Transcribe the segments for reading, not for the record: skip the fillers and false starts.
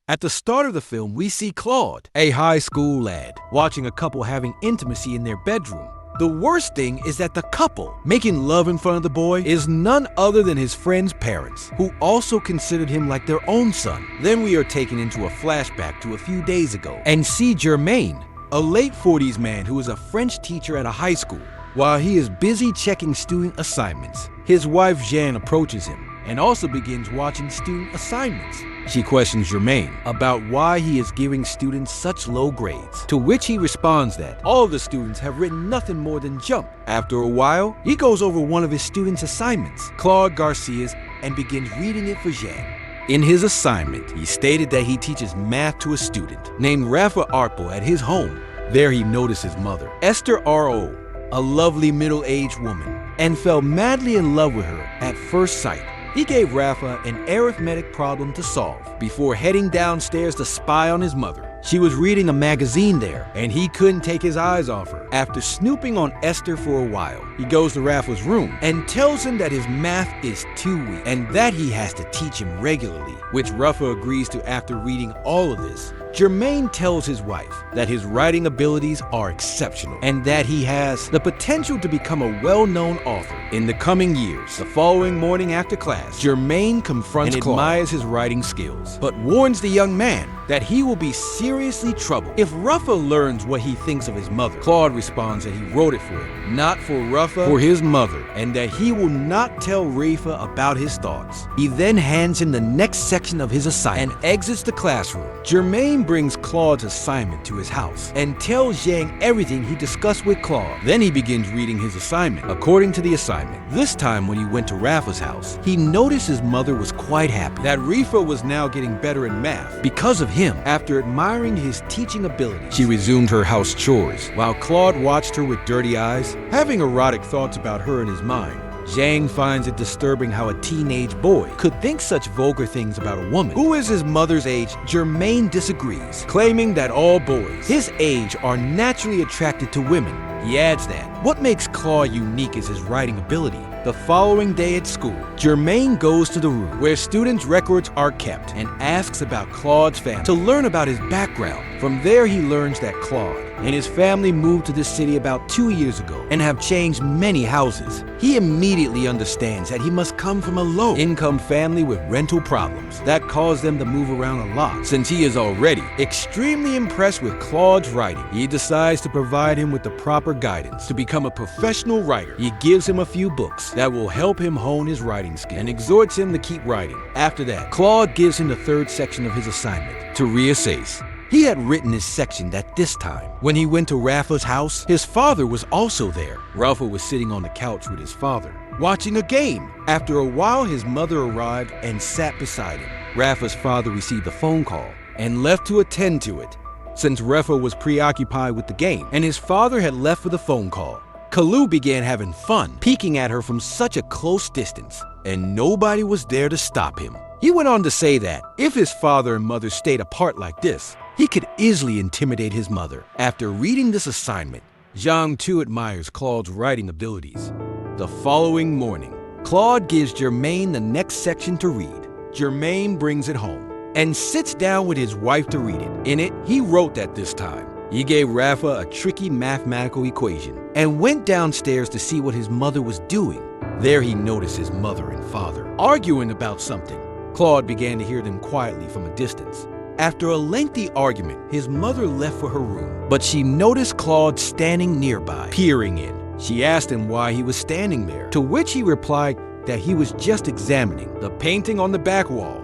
At the start of the film, we see Claude, a high school lad, watching a couple having intimacy in their bedroom. The worst thing is that the couple making love in front of the boy is none other than his friend's parents, who also considered him like their own son. Then we are taken into a flashback to a few days ago and see Germain, a late 40s man who is a French teacher at a high school. While he is busy checking student assignments, his wife Jeanne approaches him and also begins watching student assignments. She questions Germain about why he is giving students such low grades, to which he responds that all of the students have written nothing more than jump. After a while, he goes over one of his students' assignments, Claude Garcia's, and begins reading it for Jeanne. In his assignment, he stated that he teaches math to a student named Rafa Arpo at his home. There he noticed his mother, Esther R.O., a lovely middle-aged woman, and fell madly in love with her at first sight. He gave Rafa an arithmetic problem to solve before heading downstairs to spy on his mother. She was reading a magazine there, and he couldn't take his eyes off her. After snooping on Esther for a while, he goes to Rafa's room and tells him that his math is too weak and that he has to teach him regularly, which Rafa agrees to after reading all of this. Germain tells his wife that his writing abilities are exceptional and that he has the potential to become a well-known author in the coming years. The following morning after class, Germain confronts Claude and admires his writing skills, but warns the young man that he will be seriously troubled if Rafa learns what he thinks of his mother. Claude responds that he wrote it for him, not for Rafa, for his mother, and that he will not tell Rafa about his thoughts. He then hands him the next section of his assignment and exits the classroom. Germain brings Claude's assignment to his house and tells Jeanne everything he discussed with Claude. Then he begins reading his assignment. According to the assignment, this time when he went to Rafa's house, he noticed his mother was quite happy that Rafa was now getting better in math because of him. After admiring his teaching abilities, she resumed her house chores, while Claude watched her with dirty eyes, having erotic thoughts about her in his mind. Zhang finds it disturbing how a teenage boy could think such vulgar things about a woman who is his mother's age. Germain disagrees, claiming that all boys his age are naturally attracted to women. He adds that what makes Claude unique is his writing ability. The following day at school, Germain goes to the room where students' records are kept and asks about Claude's family to learn about his background. From there, he learns that Claude and his family moved to this city about 2 years ago and have changed many houses. He immediately understands that he must come from a low-income family with rental problems that cause them to move around a lot. Since he is already extremely impressed with Claude's writing, he decides to provide him with the proper guidance to become a professional writer. He gives him a few books that will help him hone his writing skill and exhorts him to keep writing. After that, Claude gives him the third section of his assignment to reassess. He had written his section that this time, when he went to Rafa's house, his father was also there. Rafa was sitting on the couch with his father, watching a game. After a while, his mother arrived and sat beside him. Rafa's father received a phone call and left to attend to it, since Rafa was preoccupied with the game and his father had left for the phone call. Kalu began having fun, peeking at her from such a close distance, and nobody was there to stop him. He went on to say that if his father and mother stayed apart like this, he could easily intimidate his mother. After reading this assignment, Zhang too admires Claude's writing abilities. The following morning, Claude gives Germain the next section to read. Germain brings it home and sits down with his wife to read it. In it, he wrote that this time he gave Rafa a tricky mathematical equation and went downstairs to see what his mother was doing. There he noticed his mother and father arguing about something. Claude began to hear them quietly from a distance. After a lengthy argument, his mother left for her room, but she noticed Claude standing nearby, peering in. She asked him why he was standing there, to which he replied that he was just examining the painting on the back wall.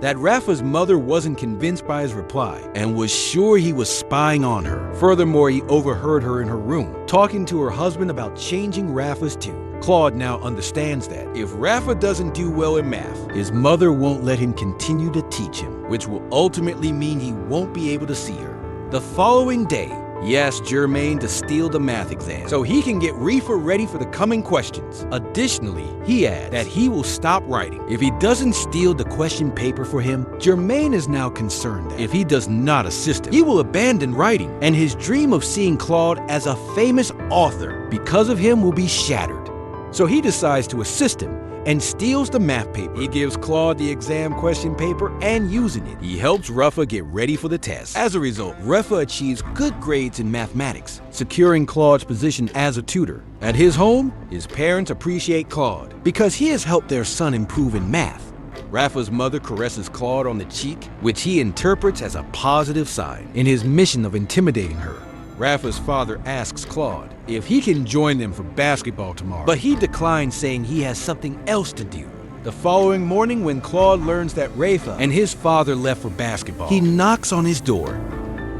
That Rafa's mother wasn't convinced by his reply and was sure he was spying on her. Furthermore, he overheard her in her room, talking to her husband about changing Rafa's tune. Claude now understands that if Rafa doesn't do well in math, his mother won't let him continue to teach him, which will ultimately mean he won't be able to see her. The following day, he asked Germain to steal the math exam so he can get Rafa ready for the coming questions. Additionally, he adds that he will stop writing if he doesn't steal the question paper for him. Germain is now concerned that if he does not assist him, he will abandon writing, and his dream of seeing Claude as a famous author because of him will be shattered. So he decides to assist him and steals the math paper. He gives Claude the exam question paper, and using it, he helps Rafa get ready for the test. As a result, Rafa achieves good grades in mathematics, securing Claude's position as a tutor. At his home, his parents appreciate Claude because he has helped their son improve in math. Rafa's mother caresses Claude on the cheek, which he interprets as a positive sign in his mission of intimidating her. Rafa's father asks Claude if he can join them for basketball tomorrow, but he declines, saying he has something else to do. The following morning, when Claude learns that Rafa and his father left for basketball, he knocks on his door.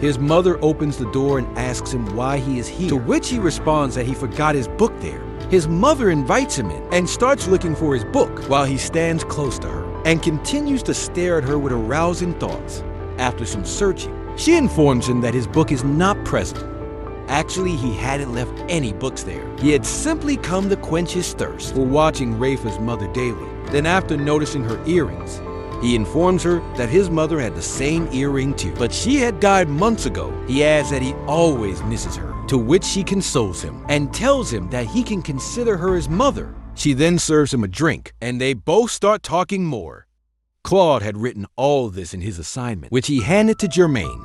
His mother opens the door and asks him why he is here, to which he responds that he forgot his book there. His mother invites him in and starts looking for his book while he stands close to her and continues to stare at her with arousing thoughts. After some searching, she informs him that his book is not present. Actually, he hadn't left any books there. He had simply come to quench his thirst for watching Rafa's mother daily. Then, after noticing her earrings, he informs her that his mother had the same earring too, but she had died months ago. He adds that he always misses her, to which she consoles him and tells him that he can consider her his mother. She then serves him a drink, and they both start talking more. Claude had written all this in his assignment, which he handed to Germain.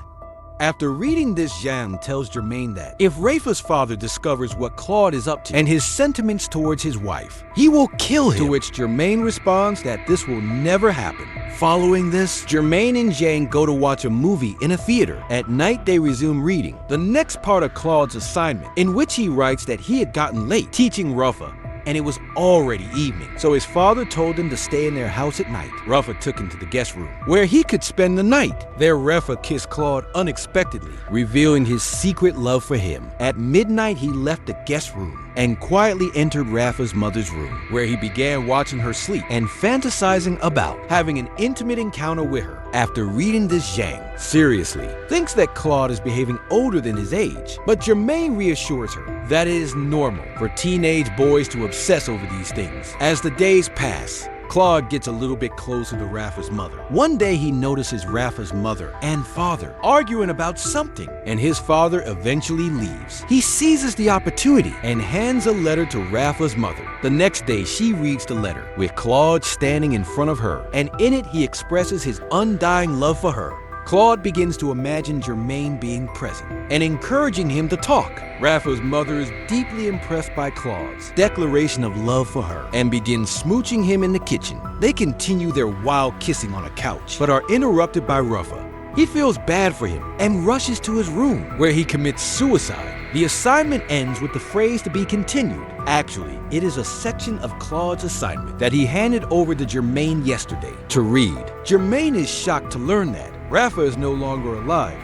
After reading this, Jean tells Germain that if Rafa's father discovers what Claude is up to and his sentiments towards his wife, he will kill him, to which Germain responds that this will never happen. Following this, Germain and Jean go to watch a movie in a theater. At night, they resume reading the next part of Claude's assignment, in which he writes that he had gotten late teaching Rafa, and it was already evening, so his father told him to stay in their house at night. Rafa took him to the guest room, where he could spend the night. There, Rafa kissed Claude unexpectedly, revealing his secret love for him. At midnight, he left the guest room and quietly entered Rafa's mother's room, where he began watching her sleep and fantasizing about having an intimate encounter with her. After reading this, Jean seriously thinks that Claude is behaving older than his age, but Germain reassures her that it is normal for teenage boys to obsess over these things. As the days pass, Claude gets a little bit closer to Rafa's mother. One day he notices Rafa's mother and father arguing about something, and his father eventually leaves. He seizes the opportunity and hands a letter to Rafa's mother. The next day she reads the letter, with Claude standing in front of her, and in it he expresses his undying love for her. Claude begins to imagine Germain being present and encouraging him to talk. Rafa's mother is deeply impressed by Claude's declaration of love for her and begins smooching him in the kitchen. They continue their wild kissing on a couch, but are interrupted by Rafa. He feels bad for him and rushes to his room, where he commits suicide. The assignment ends with the phrase "to be continued." Actually, it is a section of Claude's assignment that he handed over to Germain yesterday to read. Germain is shocked to learn that Rafa is no longer alive,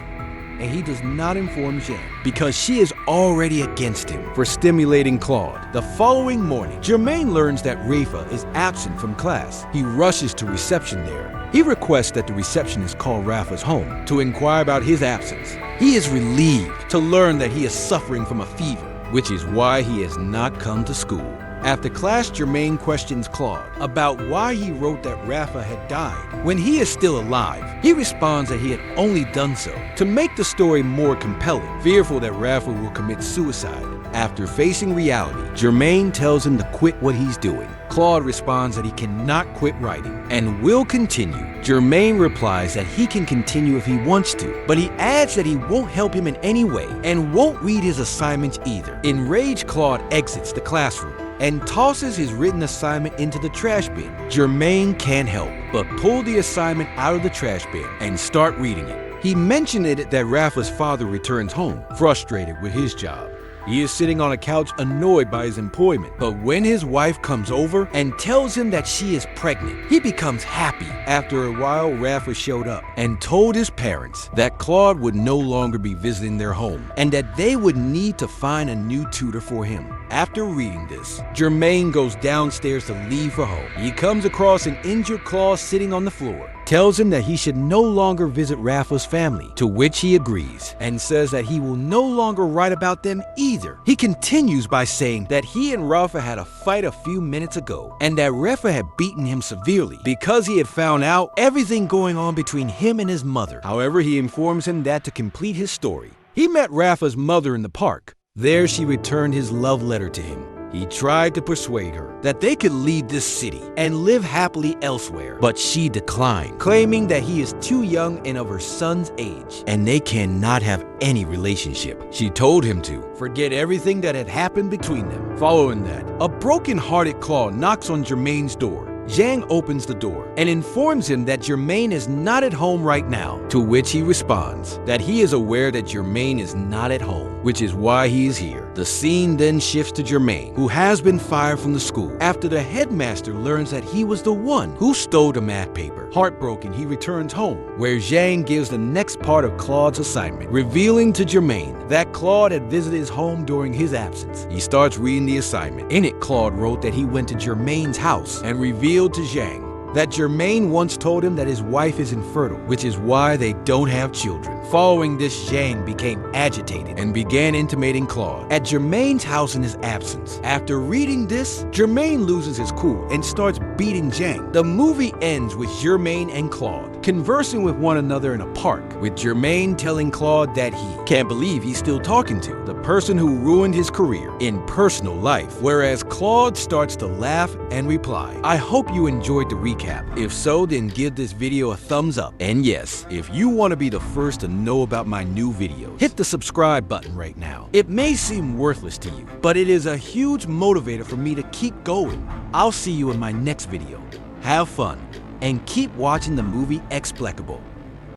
and he does not inform Jean because she is already against him for stimulating Claude. The following morning, Germain learns that Rafa is absent from class. He rushes to reception there. He requests that the receptionist call Rafa's home to inquire about his absence. He is relieved to learn that he is suffering from a fever, which is why he has not come to school. After class, Germain questions Claude about why he wrote that Rafa had died when he is still alive. He responds that he had only done so to make the story more compelling, fearful that Rafa will commit suicide. After facing reality, Germain tells him to quit what he's doing. Claude responds that he cannot quit writing and will continue. Germain replies that he can continue if he wants to, but he adds that he won't help him in any way and won't read his assignments either. Enraged, Claude exits the classroom and tosses his written assignment into the trash bin. Germain can't help but pull the assignment out of the trash bin and start reading it. He mentioned it that Rafa's father returns home, frustrated with his job. He is sitting on a couch annoyed by his employment, but when his wife comes over and tells him that she is pregnant, he becomes happy. After a while, Rafa showed up and told his parents that Claude would no longer be visiting their home and that they would need to find a new tutor for him. After reading this, Germain goes downstairs to leave for home. He comes across an injured Claude sitting on the floor, tells him that he should no longer visit Rafa's family, to which he agrees, and says that he will no longer write about them either. He continues by saying that he and Rafa had a fight a few minutes ago, and that Rafa had beaten him severely because he had found out everything going on between him and his mother. However, he informs him that to complete his story, he met Rafa's mother in the park. There she returned his love letter to him, He tried to persuade her that they could leave this city and live happily elsewhere, but she declined, claiming that he is too young and of her son's age, and they cannot have any relationship. She told him to forget everything that had happened between them. Following that, a broken-hearted Claude knocks on Germain's door. Zhang opens the door and informs him that Germain is not at home right now, to which he responds that he is aware that Germain is not at home, which is why he is here. The scene then shifts to Germain, who has been fired from the school after the headmaster learns that he was the one who stole the math paper. Heartbroken, he returns home, where Zhang gives the next part of Claude's assignment, revealing to Germain that Claude had visited his home during his absence. He starts reading the assignment. In it, Claude wrote that he went to Germain's house and revealed to Zhang that Germain once told him that his wife is infertile, which is why they don't have children. Following this, Zhang became agitated and began intimating Claude at Germain's house in his absence. After reading this, Germain loses his cool and starts beating Zhang. The movie ends with Germain and Claude conversing with one another in a park, with Germain telling Claude that he can't believe he's still talking to the person who ruined his career in personal life, whereas Claude starts to laugh and reply. I hope you enjoyed the recap. If so, then give this video a thumbs up. And yes, if you want to be the first to know about my new videos, hit the subscribe button right now. It may seem worthless to you, but it is a huge motivator for me to keep going. I'll see you in my next video. Have fun, and keep watching the movie Explicable.